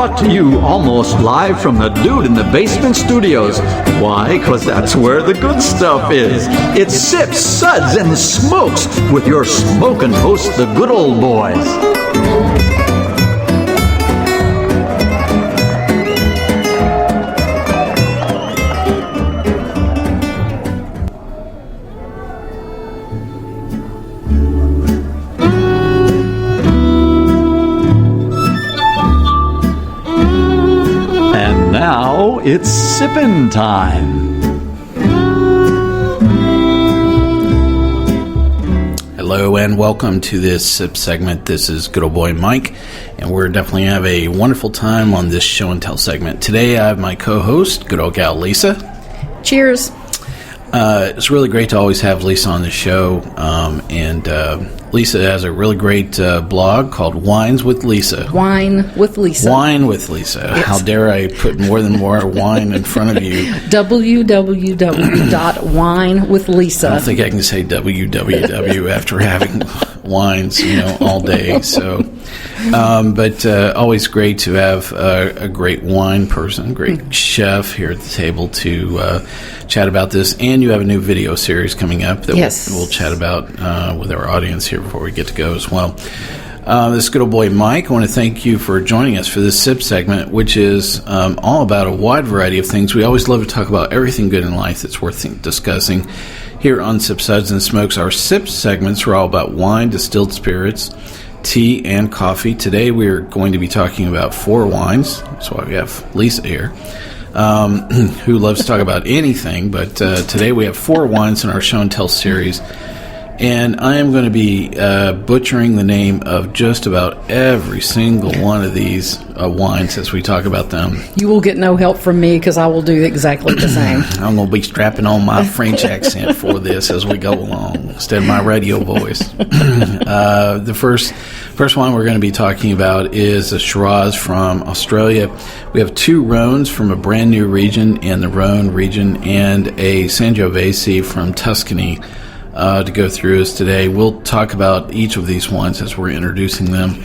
brought to you almost live from the Dude in the Basement Studios. Why? Because that's where the good stuff is. It's Sips, Suds, and Smokes with your smoking hosts, the good old boys. Now it's sippin' time. Hello and welcome to this sip segment. This is good old boy Mike, and we're definitely have a wonderful time on this show and tell segment. Today I have my co-host, good old gal Lisa. Cheers. It's really great to always have Lisa on the show, and Lisa has a really great blog called Wines with Lisa. Wine with Lisa. Wine with Lisa. Yes. How dare I put more wine in front of you? www.winewithlisa. I don't think I can say www after having wines, all day. So, but always great to have a great wine person, great chef here at the table to chat about this. And you have a new video series coming up that we'll chat about with our audience here before we get to go as well. This good old boy Mike, I want to thank you for joining us for this sip segment, which is all about a wide variety of things. We always love to talk about everything good in life that's worth discussing. Here on Sip, Suds, and Smokes, our sip segments are all about wine, distilled spirits, tea, and coffee. Today we're going to be talking about 4 wines. That's why we have Lisa here, who loves to talk about anything. But today we have 4 wines in our show and tell series. And I am going to be butchering the name of just about every single one of these wines as we talk about them. You will get no help from me because I will do exactly the same. I'm going to be strapping on my French accent for this as we go along instead of my radio voice. The first one we're going to be talking about is a Shiraz from Australia. We have 2 Rhones from a brand new region in the Rhone region and a Sangiovese from Tuscany. To go through us today. We'll talk about each of these wines as we're introducing them.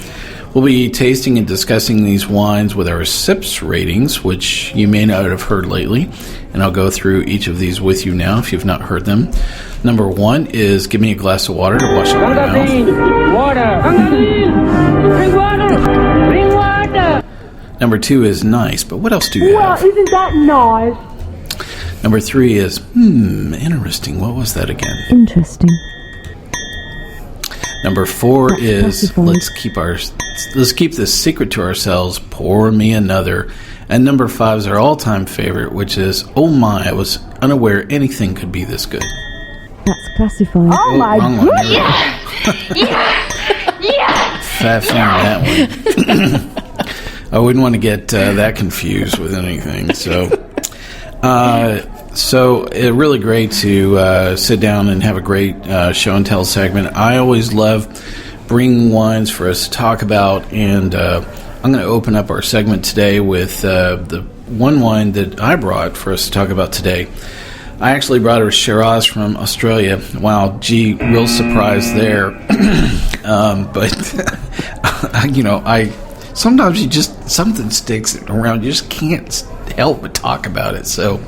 We'll be tasting and discussing these wines with our sips ratings, which you may not have heard lately, and I'll go through each of these with you now if you've not heard them. Number 1 is give me a glass of water to wash out my mouth. Water. Bring water. Bring water. Number 2 is nice, but what else do you have? Well, isn't that nice? Number 3 is, interesting. What was that again? Interesting. Number 4 is, let's keep this secret to ourselves, pour me another. And number 5 is our all-time favorite, which is, oh my, I was unaware anything could be this good. That's classified. Oh my goodness. Yeah. Fat finger that one. I wouldn't want to get that confused with anything, so... So it's really great to sit down and have a great show and tell segment. I always love bringing wines for us to talk about, and I'm going to open up our segment today with the one wine that I brought for us to talk about today. I actually brought a Shiraz from Australia. Wow, gee, real surprise there. But sometimes something sticks around. You just can't help but talk about it. So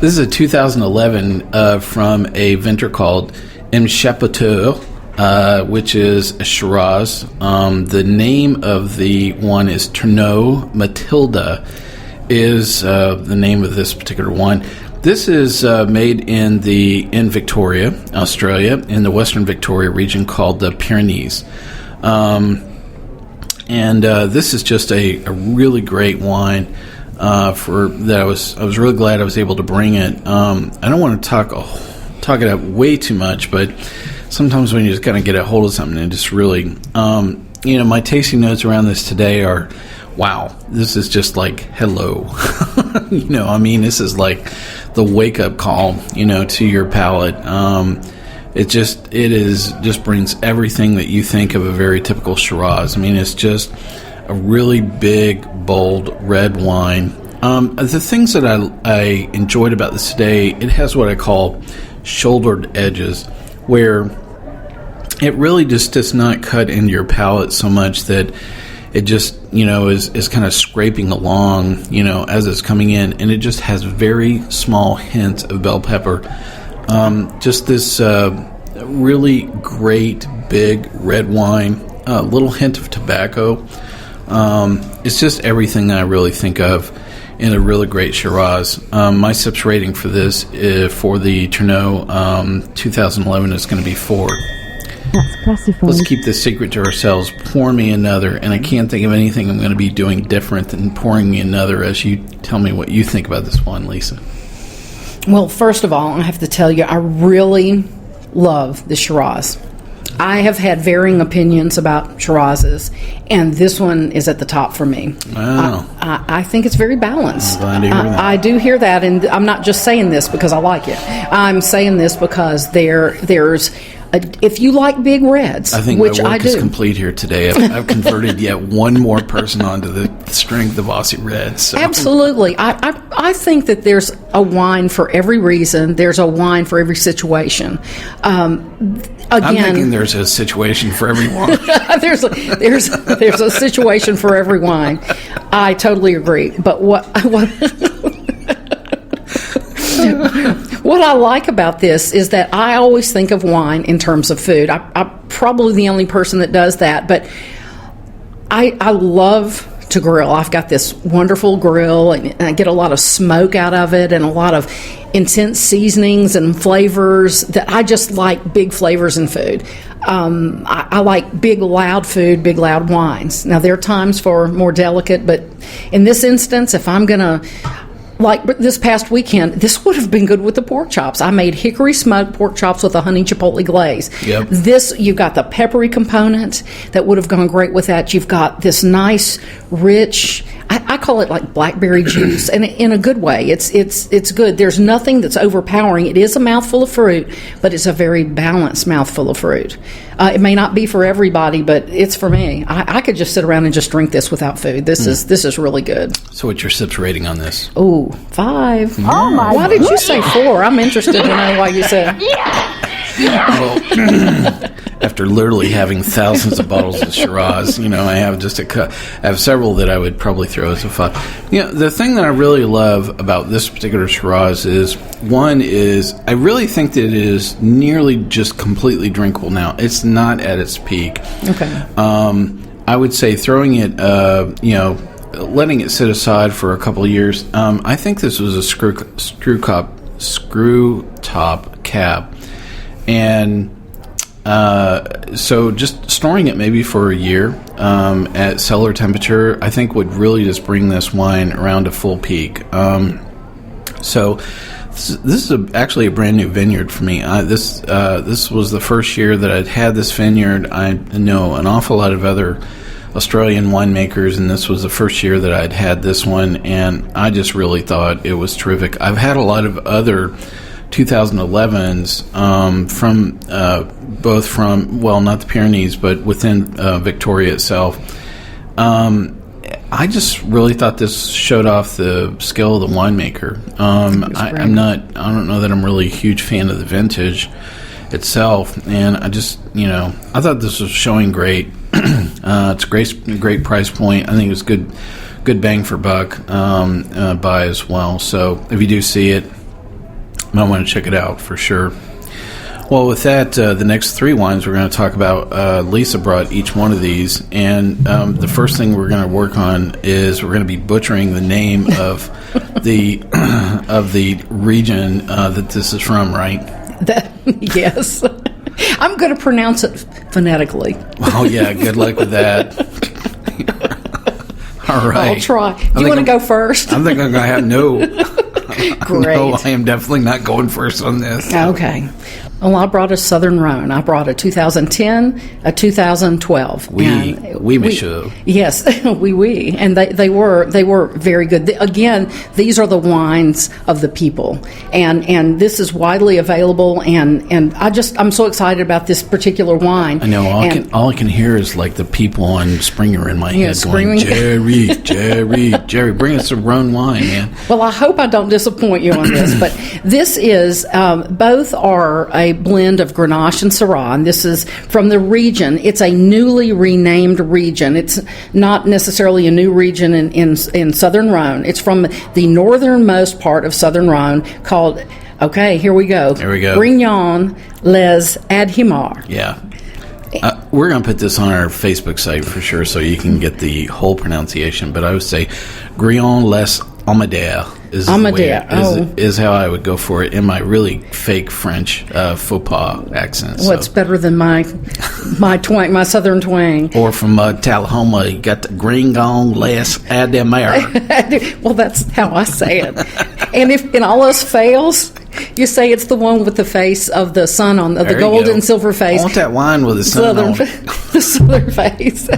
this is a 2011 from a vintner called M. Chapoteur, which is a Shiraz. The name of the one is Tournon. Mathilda is the name of this particular wine. This is made in Victoria, Australia, in the Western Victoria region called the Pyrenees. And this is just a really great wine. I was really glad I was able to bring it. I don't want to talk it up way too much, but sometimes when you just kind of get a hold of something and just really, my tasting notes around this today are, wow, this is just like hello. This is like the wake up call, to your palate. It just brings everything that you think of a very typical Shiraz. It's just a really big, bold red wine. The things that I enjoyed about this today, it has what I call shouldered edges, where it really just does not cut into your palate so much that it just, is kind of scraping along, as it's coming in, and it just has very small hints of bell pepper. Just this really great big red wine, a little hint of tobacco. It's just everything I really think of in a really great Shiraz. My sips rating for this for the Tournon 2011 is going to be 4. That's classified. Let's keep this secret to ourselves. Pour me another, and I can't think of anything I'm going to be doing different than pouring me another as you tell me what you think about this one, Lisa. Well, first of all, I have to tell you, I really love the Shiraz. I have had varying opinions about Shirazes, and this one is at the top for me. Wow. I think it's very balanced. I'm glad to hear that. I do hear that, and I'm not just saying this because I like it. I'm saying this because there's... if you like big reds, I think which my I work do. is complete here today. I've converted yet one more person onto the strength of Aussie Reds. So. Absolutely. I think that there's a wine for every reason. There's a wine for every situation. Again, I'm thinking there's a situation for everyone. there's a situation for every wine. I totally agree. But what I like about this is that I always think of wine in terms of food. I'm probably the only person that does that, but I love to grill. I've got this wonderful grill, and I get a lot of smoke out of it and a lot of intense seasonings and flavors that I just like. Big flavors in food. I like big, loud food, big, loud wines. Now, there are times for more delicate, but in this instance, if I'm going to... Like this past weekend, this would have been good with the pork chops. I made hickory smoked pork chops with a honey chipotle glaze. Yep. This, you've got the peppery component that would have gone great with that. You've got this nice, rich, I call it like blackberry juice, and in a good way. It's good. There's nothing that's overpowering. It is a mouthful of fruit, but it's a very balanced mouthful of fruit. It may not be for everybody, but it's for me. I could just sit around and just drink this without food. This is really good. So what's your sips rating on this? Oh, 5. Oh my Why did you say 4? I'm interested to know why you said. Well, after literally having thousands of bottles of Shiraz, I have just I have several that I would probably throw as a 5. The thing that I really love about this particular Shiraz is, one is, I really think that it is nearly just completely drinkable now. It's not at its peak. Okay. I would say throwing it, letting it sit aside for a couple of years. I think this was a screw top cab. And so just storing it maybe for a year at cellar temperature, I think would really just bring this wine around to full peak. So this is actually a brand new vineyard for me. This was the first year that I'd had this vineyard. I know an awful lot of other Australian winemakers, and this was the first year that I'd had this one, and I just really thought it was terrific. I've had a lot of other 2011s from both from, well, not the Pyrenees, but within Victoria itself. I just really thought this showed off the skill of the winemaker. I don't know that I'm really a huge fan of the vintage itself, and I just, I thought this was showing great. It's a great price point. I think it was good bang for buck buy as well. So if you do see it, you might want to check it out for sure. Well, with that, the next 3 wines we're going to talk about, Lisa brought each one of these, and the first thing we're going to work on is we're going to be butchering the name of the region that this is from, right? Yes. I'm going to pronounce it phonetically. Oh, yeah. Good luck with that. All right. I'll try. Do you want to go first? I'm thinking I have no. Great. No, I am definitely not going first on this. Okay. Well, I brought a Southern Rhone. I brought a 2010, a 2012. Oui, monsieur. Yes, oui. And they were very good. Again, these are the wines of the people, and this is widely available. And I'm so excited about this particular wine. I know. All I can hear is like the people on Springer in my head going, Jerry, bring us some Rhone wine, man. Well, I hope I don't disappoint you on this, but this is both are a a blend of Grenache and Syrah, and this is from the region. It's a newly renamed region. It's not necessarily a new region in southern Rhone. It's from the northernmost part of southern Rhone called, okay, here we go. Grignan-Les Adhemar. Yeah. We're going to put this on our Facebook site for sure so you can get the whole pronunciation, but I would say Grignan-Les Adhemar is how I would go for it in my really fake French faux pas accent. Well, it's better than my twang, my southern twang. Or from Tullahoma, you got the Grignan-Les Adhemar. Well, that's how I say it. And if in all else fails, you say it's the one with the face of the sun on the gold and silver face. I want that wine with the sun on it. The southern face.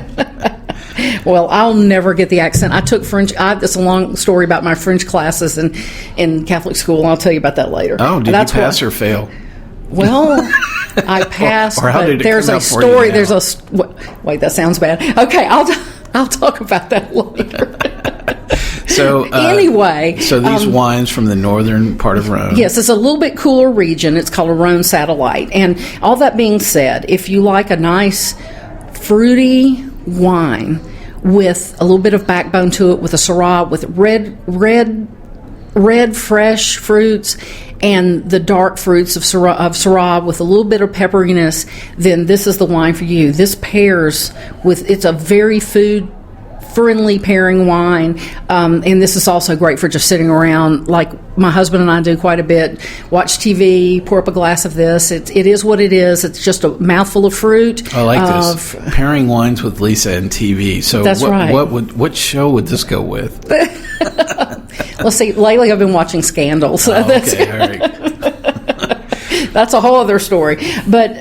Well, I'll never get the accent. I took French. It's a long story about my French classes in Catholic school. I'll tell you about that later. Oh, did you pass or fail? Well, I passed. or how but did it there's come a out for story. you now? There's a wait. That sounds bad. Okay, I'll talk about that later. So anyway, so these wines from the northern part of Rhone. Yes, it's a little bit cooler region. It's called a Rhone satellite. And all that being said, if you like a nice fruity wine with a little bit of backbone to it, with a Syrah, with red fresh fruits and the dark fruits of Syrah with a little bit of pepperiness, then this is the wine for you. This pairs with, it's a very food-friendly pairing wine, and this is also great for just sitting around like my husband and I do quite a bit. Watch TV, pour up a glass of this. It is what it is. It's just a mouthful of fruit. I like this. Pairing wines with Lisa and TV. So that's right. What show would this go with? Well, see, lately I've been watching Scandal. So all right. That's a whole other story. But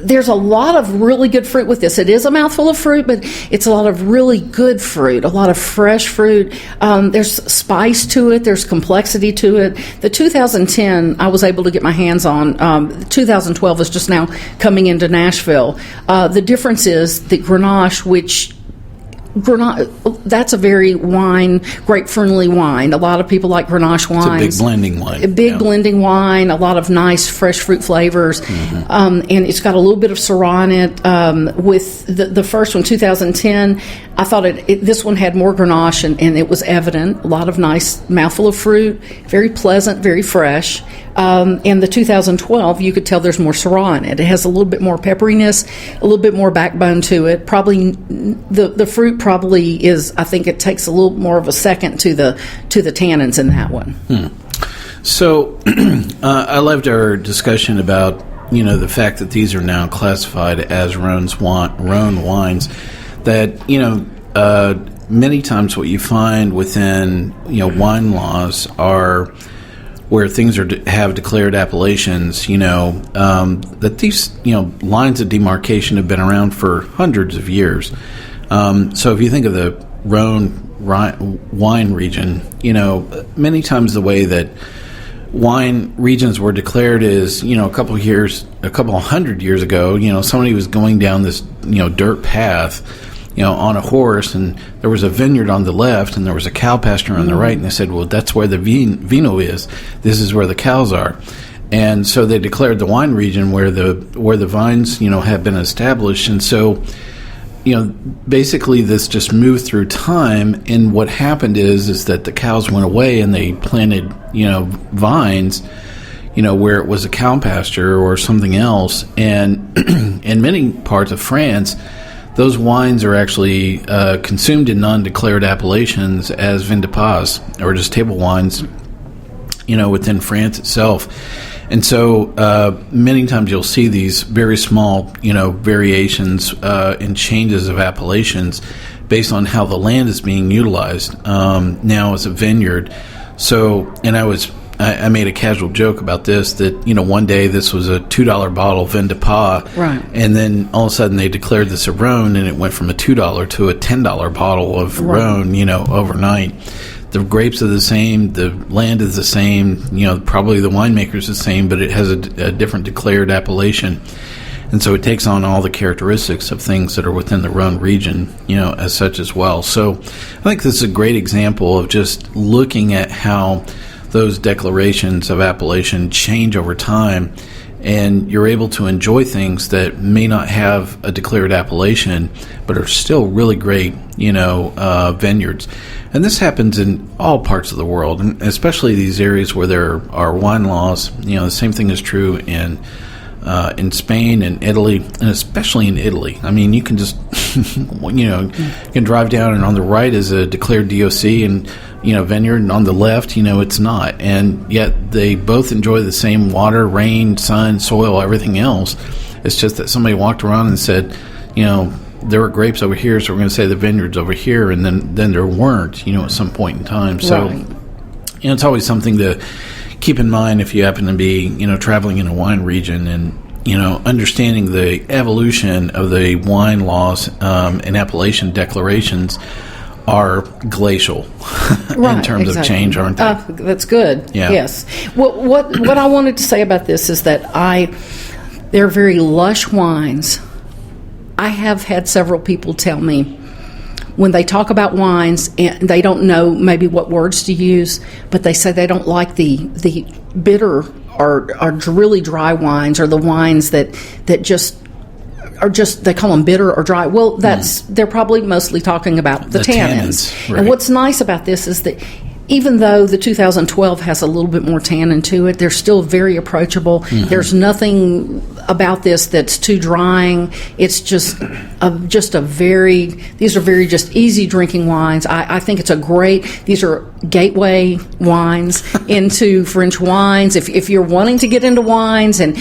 there's a lot of really good fruit with this. It is a mouthful of fruit, but it's a lot of really good fruit, a lot of fresh fruit. There's spice to it. There's complexity to it. The 2010 I was able to get my hands on. 2012 is just now coming into Nashville. The difference is the Grenache, that's a very grape-friendly wine. A lot of people like Grenache wines. It's a big blending wine. A big blending wine, a lot of nice fresh fruit flavors. Mm-hmm. And it's got a little bit of Syrah in it. With the first one, 2010, I thought this one had more Grenache, and it was evident. A lot of nice mouthful of fruit, very pleasant, very fresh. And the 2012, you could tell there's more Syrah in it. It has a little bit more pepperiness, a little bit more backbone to it. Probably the fruit probably is, I think it takes a little more of a second to the tannins in that one. So I loved our discussion about the fact that these are now classified as Rhone wines. That many times what you find within wine laws are where things have declared appellations, that these, lines of demarcation have been around for hundreds of years. So if you think of the Rhone wine region, many times the way that wine regions were declared is, a couple of hundred years ago, somebody was going down this, dirt path, on a horse, and there was a vineyard on the left and there was a cow pasture on the right, and they said, well, that's where the vino is. This is where the cows are. And so they declared the wine region where the vines, have been established. And so, basically this just moved through time, and what happened is that the cows went away and they planted, vines, where it was a cow pasture or something else. And in many parts of France, those wines are actually consumed in non-declared appellations as vin de passe, or just table wines, within France itself. And so many times you'll see these very small, variations and changes of appellations based on how the land is being utilized now as a vineyard. So, and I made a casual joke about this, that, one day this was a $2 bottle vin de passe, right, and then all of a sudden they declared this a Rhone, and it went from a $2 to a $10 bottle of Rhone, overnight. The grapes are the same, the land is the same, probably the winemaker's the same, but it has a different declared appellation. And so it takes on all the characteristics of things that are within the Rhone region, as such as well. So I think this is a great example of just looking at how those declarations of appellation change over time, and you're able to enjoy things that may not have a declared appellation, but are still really great, vineyards. And this happens in all parts of the world, and especially these areas where there are wine laws. The same thing is true in Spain and Italy, and especially in Italy. I mean, you can just, you can drive down, and on the right is a declared DOC and, vineyard, and on the left, it's not. And yet they both enjoy the same water, rain, sun, soil, everything else. It's just that somebody walked around and said, there were grapes over here, so we're going to say the vineyard's over here, and then there weren't, at some point in time. So, Right. It's always something to keep in mind if you happen to be, traveling in a wine region, and, understanding the evolution of the wine laws and appellation declarations are glacial in terms of change, aren't they? That's good. Yeah. Yes. What I wanted to say about this is that they're very lush wines. I have had several people tell me when they talk about wines and they don't know maybe what words to use, but they say they don't like the bitter or really dry wines, or the wines that just are just, they call them bitter or dry. Well, they're probably mostly talking about the tannins. Right. And what's nice about this is that even though the 2012 has a little bit more tannin to it, they're still very approachable. Mm-hmm. There's nothing about this that's too drying. It's these are very just easy drinking wines. I think it's these are gateway wines into French wines. If you're wanting to get into wines and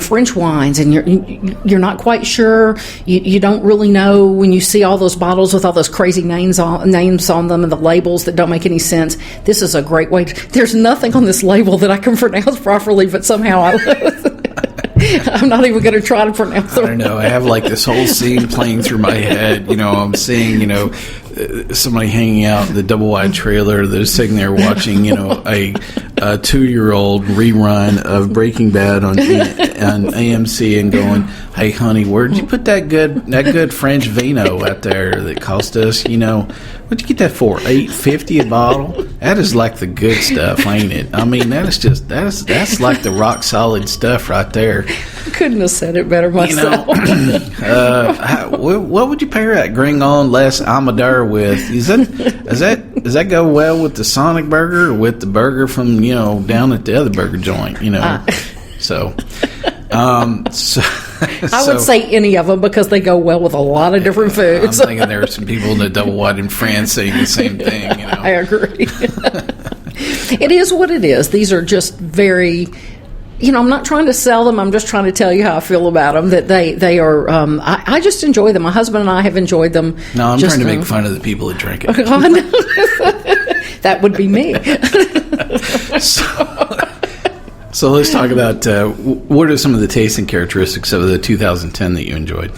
French wines, and you're not quite sure, you don't really know when you see all those bottles with all those crazy names on them and the labels that don't make any sense. This is a great way. There's nothing on this label that I can pronounce properly, but somehow I'm not even going to try to pronounce it. I don't know. I have like this whole scene playing through my head. I'm seeing, somebody hanging out in the double wide trailer. They're sitting there watching, a 2-year-old rerun of Breaking Bad on AMC, and going, "Hey, honey, where'd you put that good French vino out there that cost us? What'd you get that for? $8.50 a bottle? That is like the good stuff, ain't it? I mean, that's like the rock solid stuff right there." Couldn't have said it better myself. What would you pair that Grignan-Les Adhemar with? Does that go well with the Sonic burger, or with the burger from down at the other burger joint? So I would say any of them, because they go well with a lot of different foods. I'm thinking there are some people in the double wide in France saying the same thing. I agree. It is what it is. These are just very. I'm not trying to sell them. I'm just trying to tell you how I feel about them. That they are. I just enjoy them. My husband and I have enjoyed them. No, I'm trying to make fun of the people that drink it. That would be me. So let's talk about what are some of the tasting characteristics of the 2010 that you enjoyed?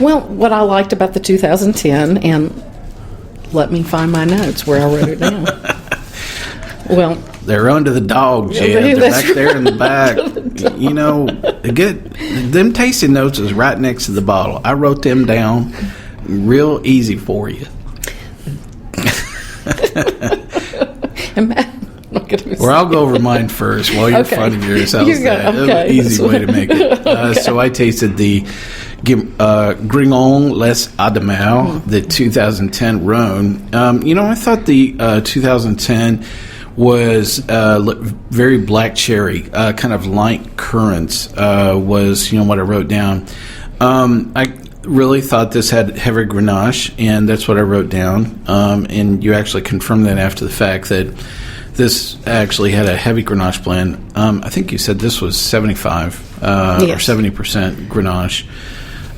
Well, what I liked about the 2010, and let me find my notes where I wrote it down. Well, they're under the dog, Jeb. They're back there in the back. Them tasting notes is right next to the bottle. I wrote them down real easy for you. Or I'll go over mine first while you're finding yours. That's easy way to make it. So I tasted the Grignan-Les Adhemar, the 2010 Rhone. I thought the 2010 was very black cherry, kind of light currants was what I wrote down. I really thought this had heavy Grenache, and that's what I wrote down. And you actually confirmed that after the fact, that this actually had a heavy Grenache blend. I think you said this was 75 or 70% Grenache.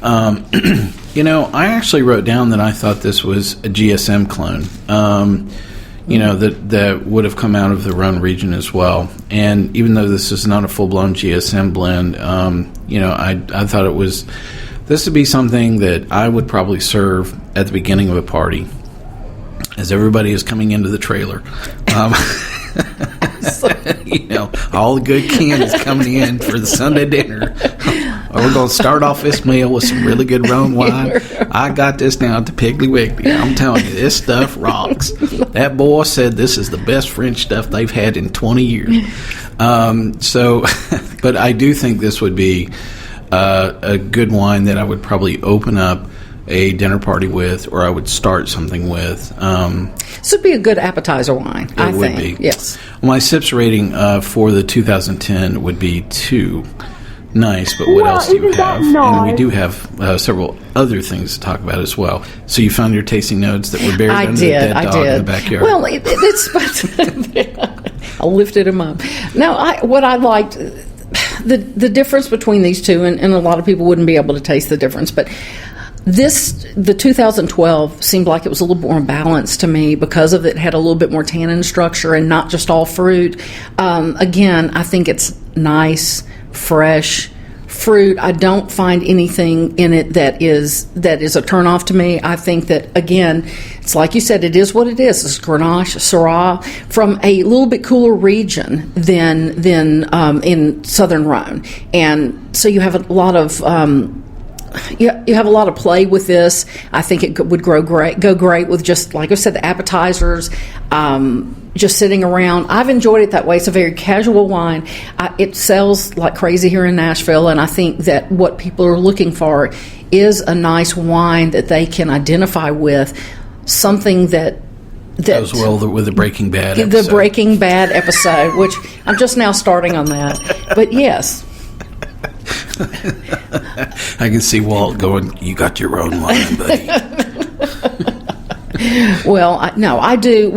I actually wrote down that I thought this was a GSM clone. That would have come out of the Rhone region as well. And even though this is not a full-blown GSM blend, I thought this would be something that I would probably serve at the beginning of a party as everybody is coming into the trailer. All the good candies coming in for the Sunday dinner. We're going to start off this meal with some really good Rhone wine. I got this now at the Piggly Wiggly. I'm telling you, this stuff rocks. That boy said this is the best French stuff they've had in 20 years. So But I do think this would be a good wine that I would probably open up a dinner party with, or I would start something with. This would be a good appetizer wine, I would think. be. Yes. My sips rating for the 2010 would be 2. Nice, but what else do you have? And we do have several other things to talk about as well. So you found your tasting notes that were buried under the dead dog in the backyard. Well, it's I lifted him up. Now, what I liked, the difference between these two, and a lot of people wouldn't be able to taste the difference, but the 2012 seemed like it was a little more balanced to me because of it had a little bit more tannin structure and not just all fruit. Again, I think it's nice, fresh fruit. I don't find anything in it that is a turnoff to me. I think that, again, it's like you said, it is what it is. It's Grenache, Syrah from a little bit cooler region than in southern Rhone, and so you have a lot of you have a lot of play with this. I think it would go great with, just like I said, the appetizers, just sitting around. I've enjoyed it that way. It's a very casual wine. It sells like crazy here in Nashville, and I think that what people are looking for is a nice wine that they can identify with, something that goes well with the Breaking Bad episode. The Breaking Bad episode, which I'm just now starting on that. But yes. I can see Walt going, "You got your own wine, buddy." Well, I do.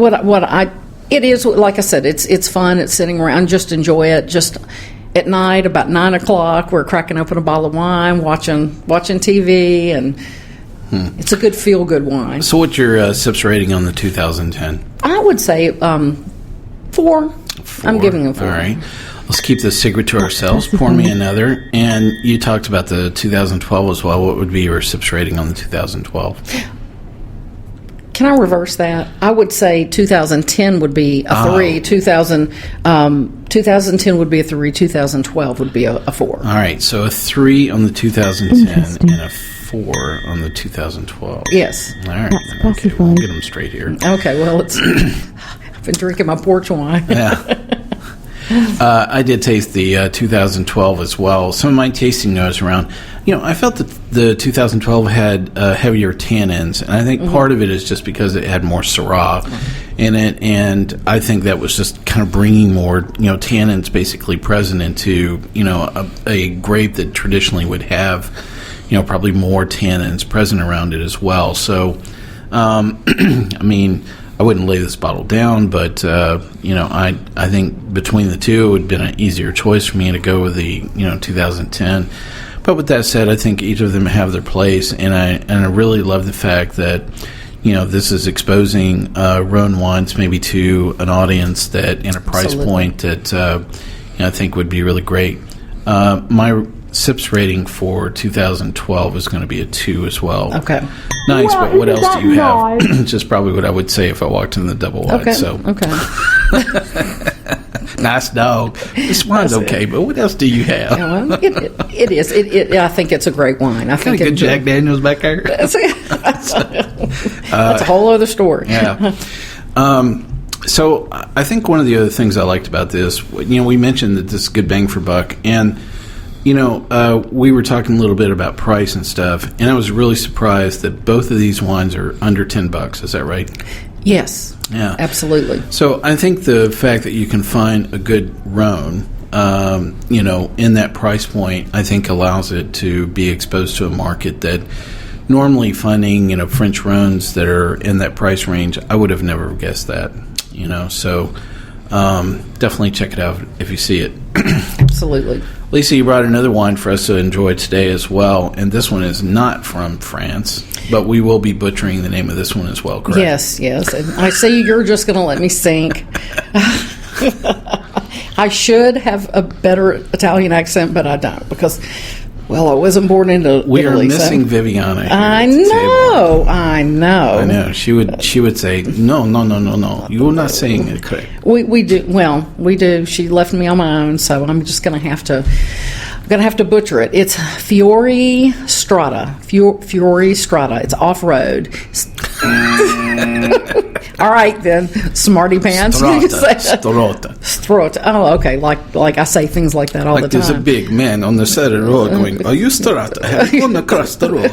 It is, like I said, it's fun. It's sitting around, just enjoy it. Just at night, about 9 o'clock, we're cracking open a bottle of wine, watching TV, and it's a good feel-good wine. So, what's your sips rating on the 2010? I would say 4. I'm giving them 4. All right. Let's keep the secret to ourselves. Pour me another. And you talked about the 2012 as well. What would be your sips rating on the 2012? Can I reverse that? I would say 2010 would be a 3. 2010 would be a 3. 2012 would be a 4. All right. So a 3 on the 2010 and a 4 on the 2012. Yes. All right. Okay, we'll get them straight here. Okay. Well, I've been drinking my porch wine. Yeah. I did taste the 2012 as well. Some of my tasting notes around, I felt that the 2012 had heavier tannins, and I think part of it is just because it had more Syrah in it, and I think that was just kind of bringing more, tannins basically present into, a grape that traditionally would have, probably more tannins present around it as well. So, I wouldn't lay this bottle down, but I think between the two, it would have been an easier choice for me to go with the 2010. But with that said, I think each of them have their place, and I really love the fact that this is exposing Rhone wines maybe to an audience that in a price point that I think would be really great. My sips rating for 2012 is going to be a 2 as well. Okay. Nice, but what else do you have? Just probably what I would say if I walked in the double wide. Okay. So. Okay. Nice dog. This wine's okay, but what else do you have? Yeah, well, it is. I think it's a great wine. I think got a good Jack Daniels back there. That's a whole other story. Yeah. So I think one of the other things I liked about this, we mentioned that this is good bang for buck, and we were talking a little bit about price and stuff, and I was really surprised that both of these wines are under $10. Is that right? Yes. Yeah. Absolutely. So I think the fact that you can find a good Rhone, in that price point, I think allows it to be exposed to a market that normally finding, French Rhones that are in that price range, I would have never guessed that, So definitely check it out if you see it. Absolutely. Lisa, you brought another wine for us to enjoy today as well, and this one is not from France, but we will be butchering the name of this one as well, correct? Yes. And I see you're just going to let me sink. I should have a better Italian accent, but I don't because, well, I wasn't born into we Italy. We are missing Viviana here I know. She would say, no. You're not saying it correct. We do. Well, we do. She left me on my own, so I'm just going to have to butcher it. It's Fuori Strada. Fuori Strada. It's off-road. All right, then. Smarty pants. Strata. Oh, okay. Like I say things like that all the time. Like there's a big man on the side of the road going, "Are you Strata? Have you gone across the road?"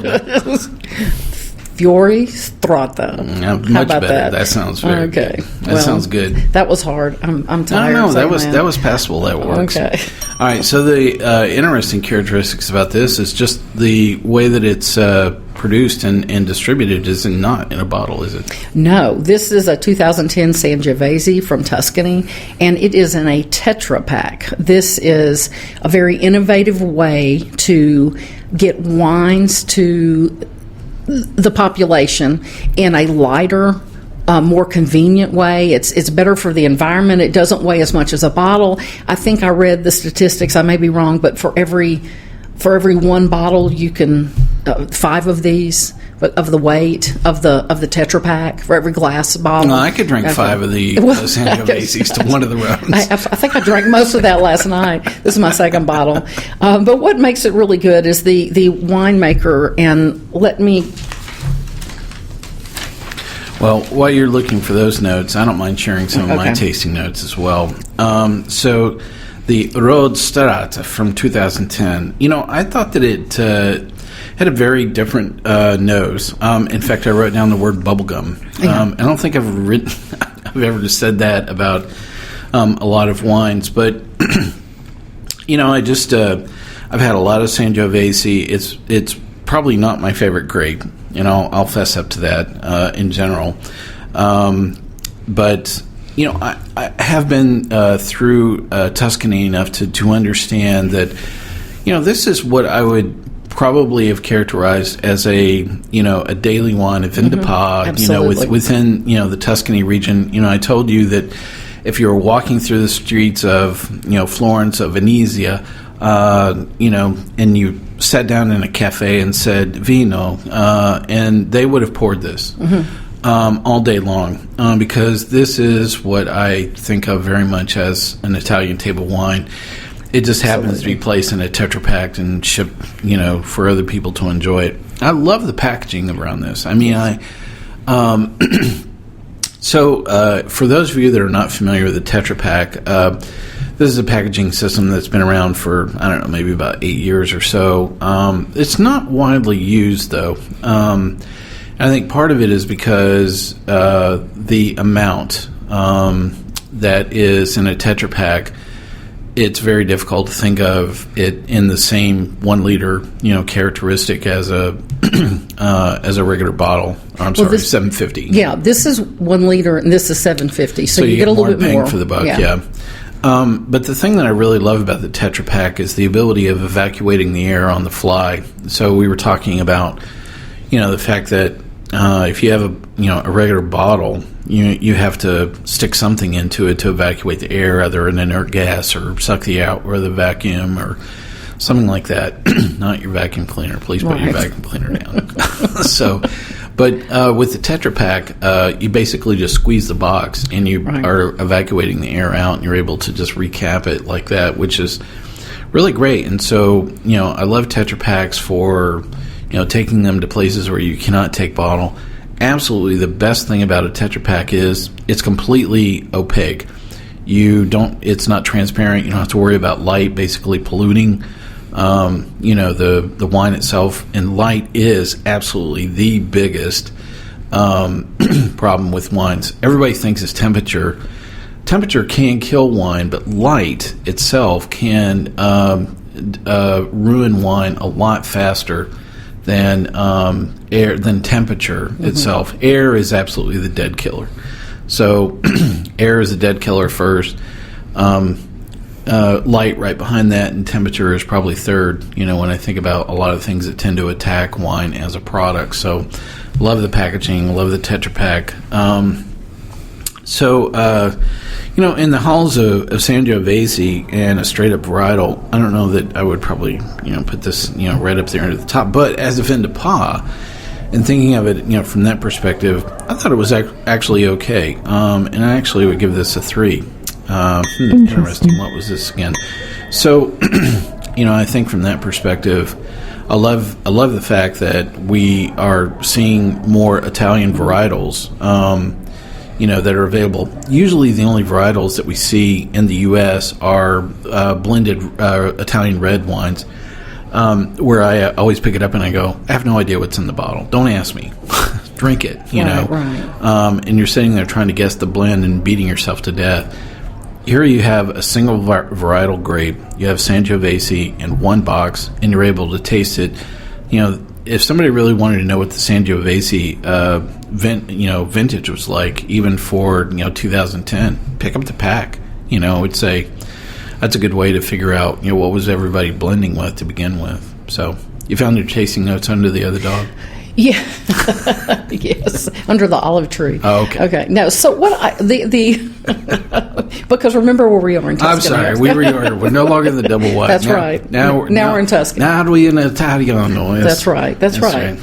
Fuori Strada. Much better. That sounds very good. That sounds good. That was hard. I'm tired. No, that was passable. That works. Okay. All right. So the interesting characteristics about this is just the way that it's produced and distributed is not in a bottle, is it? No. This is a 2010 Sangiovese from Tuscany, and it is in a Tetra Pak. This is a very innovative way to get wines to the population in a lighter, more convenient way. It's better for the environment. It doesn't weigh as much as a bottle. I think I read the statistics. I may be wrong, but for every one bottle, you can 5 of these of the weight of the Tetra Pak for every glass bottle. No, I could drink 5 of the Sangioveses to one of the Rhones. I think I drank most of that last night. This is my second bottle. But what makes it really good is the winemaker, and let me... Well, while you're looking for those notes, I don't mind sharing some of my tasting notes as well. So the Road Strada from 2010, I thought that it had a very different nose. In fact, I wrote down the word bubblegum. I don't think I've ever said that about a lot of wines, but I've had a lot of Sangiovese. It's probably not my favorite grape. I'll fess up to that in general. But I have been through Tuscany enough to understand that this is what I would probably have characterized as a daily wine, a vin de pas, within the Tuscany region. I told you that if you were walking through the streets of Florence, of Venezia, and you sat down in a cafe and said vino, and they would have poured this all day long, because this is what I think of very much as an Italian table wine. It just happens to be placed in a Tetra Pak and shipped, for other people to enjoy it. I love the packaging around this. I mean, So for those of you that are not familiar with the Tetra Pak, this is a packaging system that's been around for, I don't know, maybe about 8 years or so. It's not widely used, though. I think part of it is because the amount that is in a Tetra Pak, it's very difficult to think of it in the same 1 liter, characteristic as a regular bottle. I'm sorry, 750. Yeah, this is 1 liter and this is 750. So you get a little bit more more bang for the buck. Yeah. But the thing that I really love about the Tetra Pak is the ability of evacuating the air on the fly. So we were talking about, the fact that if you have a regular bottle, you have to stick something into it to evacuate the air, either an inert gas or suck the out with a vacuum or something like that. Not your vacuum cleaner. Please put your vacuum cleaner down. But with the Tetra Pak, you basically just squeeze the box and you are evacuating the air out, and you're able to just recap it like that, which is really great. And so, I love Tetra Paks for taking them to places where you cannot take bottle. Absolutely, the best thing about a Tetra Pak is it's completely opaque. It's not transparent. You don't have to worry about light basically polluting the wine itself. And light is absolutely the biggest problem with wines. Everybody thinks it's temperature. Temperature can kill wine, but light itself can ruin wine a lot faster than temperature itself. Air is absolutely the dead killer. So air is the dead killer first. Light right behind that, and temperature is probably third. When I think about a lot of things that tend to attack wine as a product. So love the packaging, love the Tetra Pak. In the halls of Sangiovese and a straight-up varietal, I don't know that I would probably, put this, right up there at the top. But as a vin de pas, and thinking of it, from that perspective, I thought it was actually okay. And I actually would give this a 3. Interesting. What was this again? So, I think from that perspective, I love the fact that we are seeing more Italian varietals that are available. Usually the only varietals that we see in the U.S. are blended Italian red wines, where I always pick it up and I go, I have no idea what's in the bottle. Don't ask me. Drink it, Right. And you're sitting there trying to guess the blend and beating yourself to death. Here you have a single varietal grape. You have Sangiovese in one box, and you're able to taste it. If somebody really wanted to know what the Sangiovese vintage was like, even for 2010, pick up the pack. I would say that's a good way to figure out what was everybody blending with to begin with. So you found your tasting notes under the other dog. Yeah. Yes, under the olive tree. Oh, okay. Okay. No. So what? Because remember where we are in Tuscany. I'm sorry. We're no longer in the double wide. That's right. Now we're in Tuscany. Now we're in Italiano. That's right. That's right.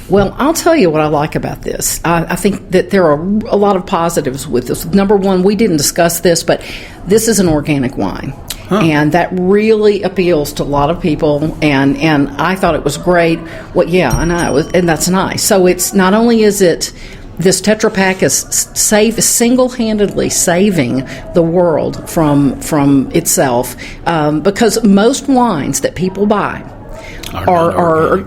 Well, I'll tell you what I like about this. I think that there are a lot of positives with this. Number one, we didn't discuss this, but this is an organic wine. And that really appeals to a lot of people, and I thought it was great. Well, yeah, I know, and that's nice. So it's not only is it this Tetra Pak is single-handedly saving the world from itself, because most wines that people buy are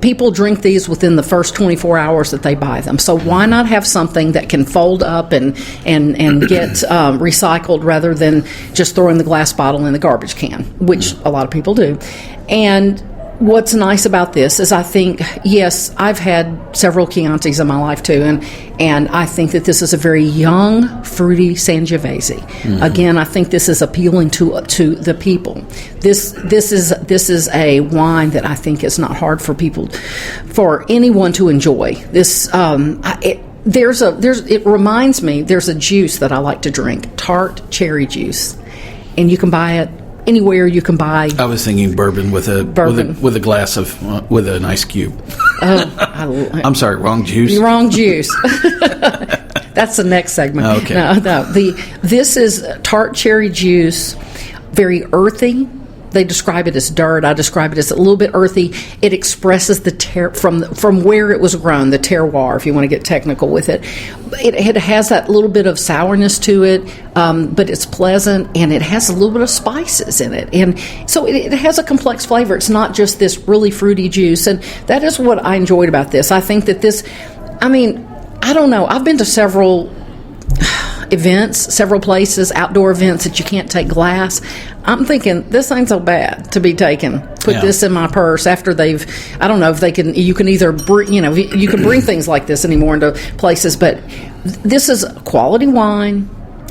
people drink these within the first 24 hours that they buy them. So why not have something that can fold up and get recycled rather than just throwing the glass bottle in the garbage can, which a lot of people do. And what's nice about this is I think, yes, I've had several Chiantis in my life too, and I think that this is a very young, fruity Sangiovese. Mm-hmm. Again, I think this is appealing to the people. This is a wine that I think is not hard for anyone to enjoy. This it reminds me, there's a juice that I like to drink, tart cherry juice, and you can buy it anywhere. You can buy. I was thinking bourbon with a glass of with an ice cube. I'm sorry, wrong juice. Wrong juice. That's the next segment. Okay. No. This is tart cherry juice, very earthy. They describe it as dirt. I describe it as a little bit earthy. It expresses the from where it was grown, the terroir, if you want to get technical with it. It has that little bit of sourness to it, but it's pleasant, and it has a little bit of spices in it. And so it has a complex flavor. It's not just this really fruity juice, and that is what I enjoyed about this. I think that this, I don't know. I've been to several events, several places, outdoor events that you can't take glass. I'm thinking, this ain't so bad to be taken. Put this in my purse after I don't know if you can either bring, you can bring things like this anymore into places, but this is quality wine,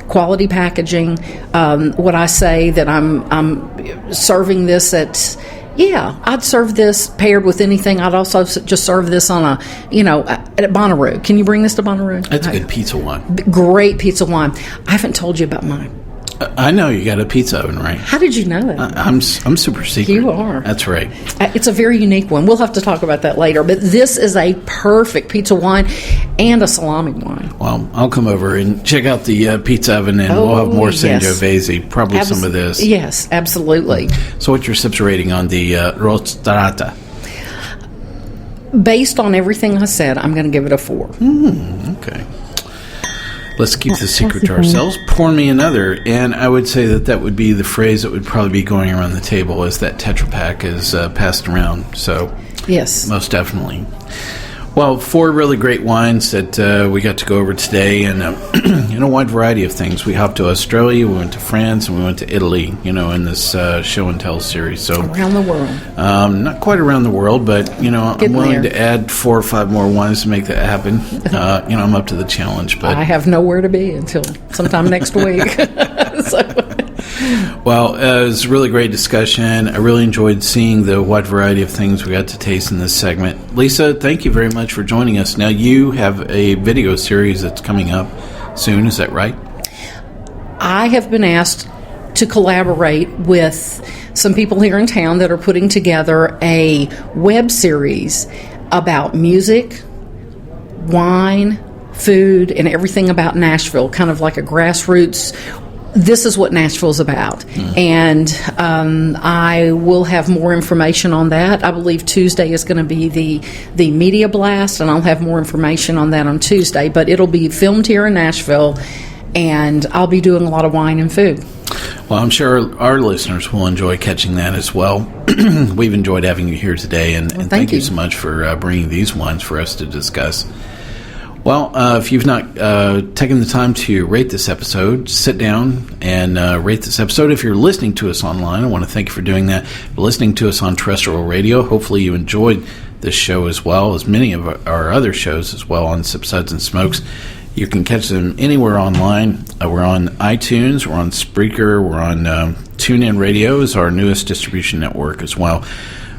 quality packaging. Would I say that I'm serving this at, I'd serve this paired with anything. I'd also just serve this on at Bonnaroo. Can you bring this to Bonnaroo? That's a good pizza wine. Great pizza wine. I haven't told you about mine. I know you got a pizza oven, right? How did you know that? I'm super secret. You are. That's right. It's a very unique one. We'll have to talk about that later. But this is a perfect pizza wine and a salami wine. Well, I'll come over and check out the pizza oven, and we'll have more Sangiovese, probably some of this. Yes, absolutely. So what's your sips rating on the Rostrata? Based on everything I said, I'm going to give it a 4. Okay. Let's keep the secret to ourselves. Pour me another. And I would say that would be the phrase that would probably be going around the table as that Tetra Pak is passed around. So, yes, most definitely. Well, 4 really great wines that we got to go over today, and a wide variety of things. We hopped to Australia, we went to France, and we went to Italy, in this show and tell series. So around the world. Not quite around the world, but, I'm willing to add 4 or 5 more wines to make that happen. I'm up to the challenge. But I have nowhere to be until sometime next week. Well, it was a really great discussion. I really enjoyed seeing the wide variety of things we got to taste in this segment. Lisa, thank you very much for joining us. Now, you have a video series that's coming up soon, is that right? I have been asked to collaborate with some people here in town that are putting together a web series about music, wine, food, and everything about Nashville, kind of like a grassroots this is what Nashville's about. And I will have more information on that. I believe Tuesday is going to be the media blast, and I'll have more information on that on Tuesday. But it'll be filmed here in Nashville, and I'll be doing a lot of wine and food. Well, I'm sure our listeners will enjoy catching that as well. We've enjoyed having you here today, and thank you so much for bringing these wines for us to discuss. Well, if you've not taken the time to rate this episode, sit down and rate this episode. If you're listening to us online, I want to thank you for doing that. If you're listening to us on terrestrial radio, hopefully you enjoyed this show as well as many of our other shows as well on Suds and Smokes. You can catch them anywhere online. We're on iTunes, we're on Spreaker, we're on TuneIn Radio is our newest distribution network as well.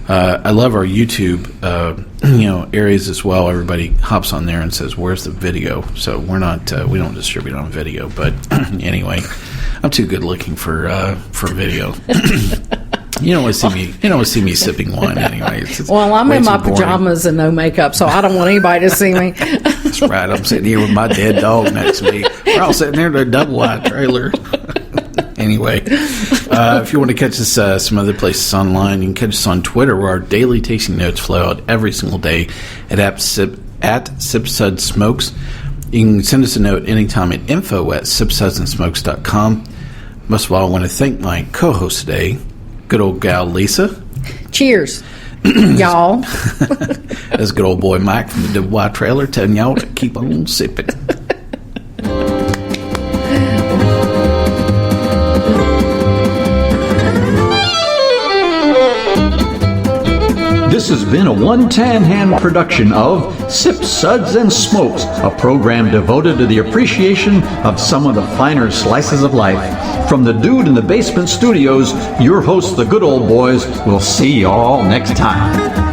I love our YouTube, areas as well. Everybody hops on there and says, "Where's the video?" So we're not, we don't distribute on video. But anyway, I'm too good looking for video. You don't want to see me sipping wine anyway. Well, I'm in my pajamas and no makeup, so I don't want anybody to see me. That's right. I'm sitting here with my dead dog next to me. We're all sitting there in a double-wide trailer. Anyway, if you want to catch us some other places online, you can catch us on Twitter, where our daily tasting notes flow out every single day at SipSudsSmokes. You can send us a note anytime at info@sipsudsandsmokes.com. Most of all, I want to thank my co-host today, good old gal Lisa. Cheers, y'all. That's good old boy Mike from the Double Wide Trailer telling y'all to keep on sipping. This has been a One Tan Hand production of Sip, Suds, and Smokes, a program devoted to the appreciation of some of the finer slices of life. From the Dude in the Basement Studios, your hosts, the Good Old Boys, will see you all next time.